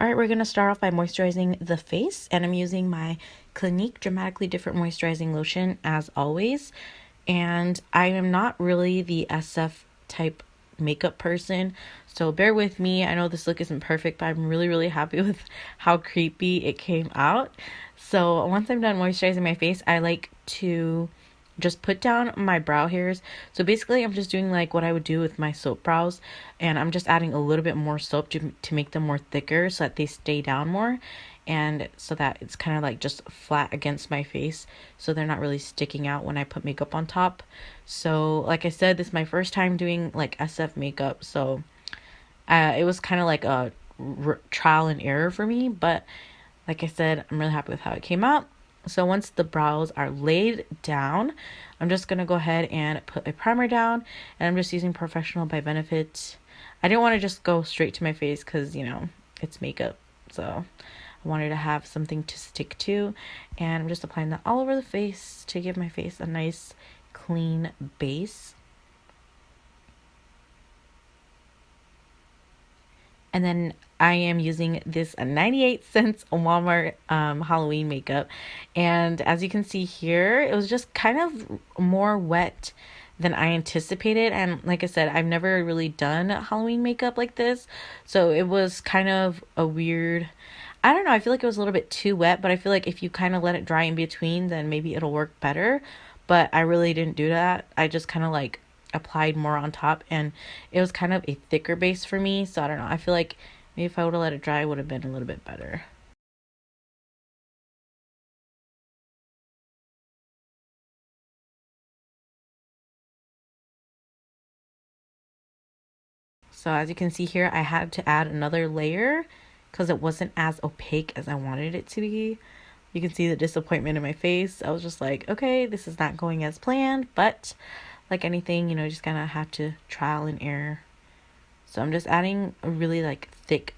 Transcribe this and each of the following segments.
Alright, we're going to start off by moisturizing the face, and I'm using my Clinique Dramatically Different Moisturizing Lotion as always. And I am not really the SF type makeup person, so bear with me. I know this look isn't perfect, but I'm really happy with how creepy it came out. So once I'm done moisturizing my face, I like to just put down my brow hairs. So basically I'm just doing like what I would do with my soap brows, and I'm just adding a little bit more soap to make them more thicker so that they stay down more, and so that it's kind of like just flat against my face, so they're not really sticking out when I put makeup on top. So like I said, this is my first time doing like SF makeup, so it was kind of like a trial and error for me, but like I said, I'm really happy with how it came out. So once the brows are laid down, I'm just going to go ahead and put a primer down, and I'm just using Professional by Benefit. I didn't want to just go straight to my face because, you know, it's makeup. So I wanted to have something to stick to, and I'm just applying that all over the face to give my face a nice clean base. And then I am using this 98 cents Walmart Halloween makeup. And as you can see here, it was just kind of more wet than I anticipated. And like I said, I've never really done Halloween makeup like this. So it was kind of a weird, I don't know, I feel like it was a little bit too wet. But I feel like if you kind of let it dry in between, then maybe it'll work better. But I really didn't do that. I just kind of like applied more on top, and it was kind of a thicker base for me, so I don't know, I feel like maybe if I would have let it dry, it would have been a little bit better. So as you can see here, I had to add another layer because it wasn't as opaque as I wanted it to be. You can see the disappointment in my face. I was just like, okay, this is not going as planned, but like anything, you know, you just kind of have to trial and error. So I'm just adding a really like thick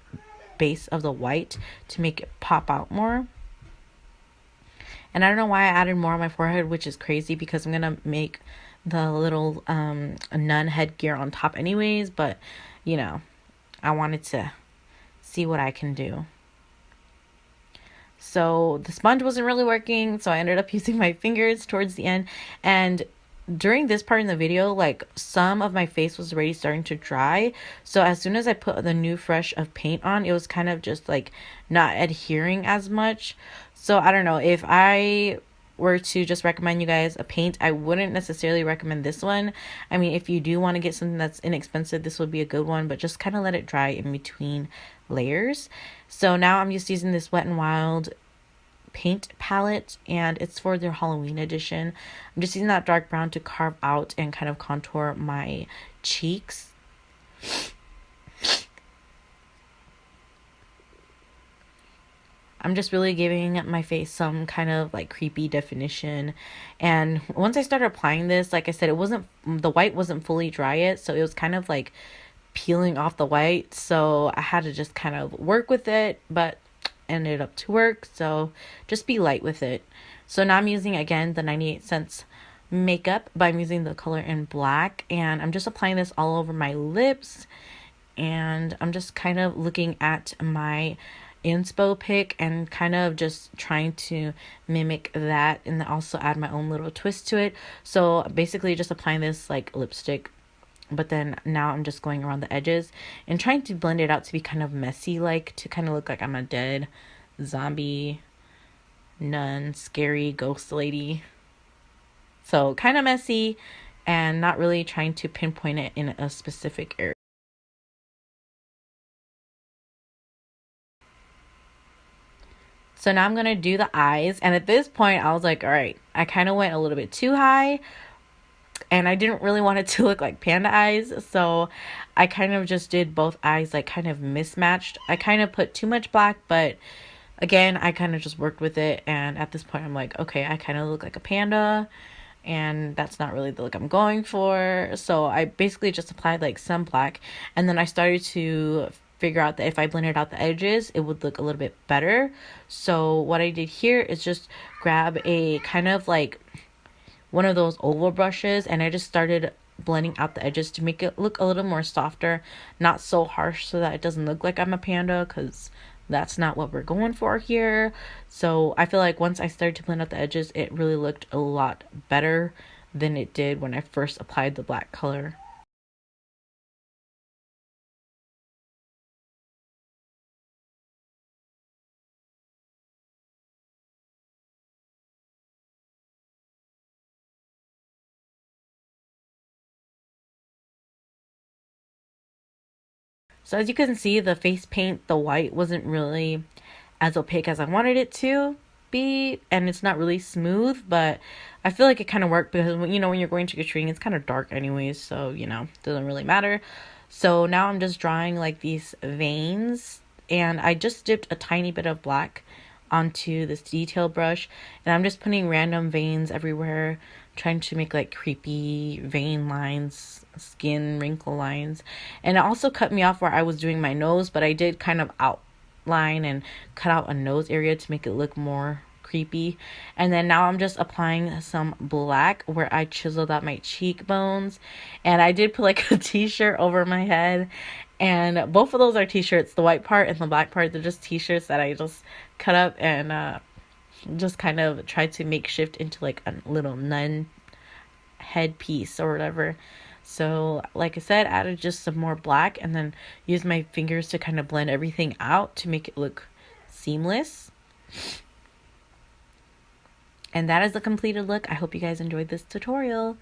base of the white to make it pop out more. And I don't know why I added more on my forehead, which is crazy because I'm gonna make the little nun headgear on top anyways, but you know, I wanted to see what I can do. So the sponge wasn't really working, so I ended up using my fingers towards the end. And during this part in the video, like some of my face was already starting to dry, so as soon as I put the new fresh of paint on, it was kind of just like not adhering as much. So I don't know, if I were to just recommend you guys a paint, I wouldn't necessarily recommend this one. I mean, if you do want to get something that's inexpensive, this would be a good one, but just kind of let it dry in between layers. So now I'm just using this Wet n Wild paint palette, and it's for their Halloween edition. I'm just using that dark brown to carve out and kind of contour my cheeks. I'm just really giving my face some kind of like creepy definition. And once I started applying this, like I said, the white wasn't fully dry yet, so it was kind of like peeling off the white, so I had to just kind of work with it, but ended up to work. So just be light with it. So now I'm using again the 98 cents makeup, but I'm using the color in black, and I'm just applying this all over my lips, and I'm just kind of looking at my inspo pic and kind of just trying to mimic that, and then also add my own little twist to it. So basically just applying this like lipstick, but then now I'm just going around the edges and trying to blend it out to be kind of messy, like to kind of look like I'm a dead zombie nun, scary ghost lady. So kind of messy and not really trying to pinpoint it in a specific area. So now I'm going to do the eyes, and at this point I was like, all right, I kind of went a little bit too high, and I didn't really want it to look like panda eyes, so I kind of just did both eyes like kind of mismatched. I kind of put too much black, but again, I kind of just worked with it, and at this point I'm like, okay, I kind of look like a panda, and that's not really the look I'm going for. So I basically just applied like some black, and then I started to figure out that if I blended out the edges, it would look a little bit better. So what I did here is just grab a kind of like one of those oval brushes, and I just started blending out the edges to make it look a little more softer, not so harsh, so that it doesn't look like I'm a panda, because that's not what we're going for here. So I feel like once I started to blend out the edges, it really looked a lot better than it did when I first applied the black color. So as you can see, the face paint, the white wasn't really as opaque as I wanted it to be, and it's not really smooth, but I feel like it kind of worked because when you're going trick-or-treating, it's kind of dark anyways, so doesn't really matter. So now I'm just drawing like these veins, and I just dipped a tiny bit of black onto this detail brush, and I'm just putting random veins everywhere, trying to make like creepy vein lines, skin wrinkle lines. And it also cut me off where I was doing my nose, but I did kind of outline and cut out a nose area to make it look more creepy. And then now I'm just applying some black where I chiseled out my cheekbones, and I did put like a t-shirt over my head, and both of those are t-shirts, the white part and the black part. They're just t-shirts that I just cut up and just kind of tried to make shift into like a little nun headpiece or whatever. So like I said, added just some more black and then used my fingers to kind of blend everything out to make it look seamless. And that is the completed look. I hope you guys enjoyed this tutorial.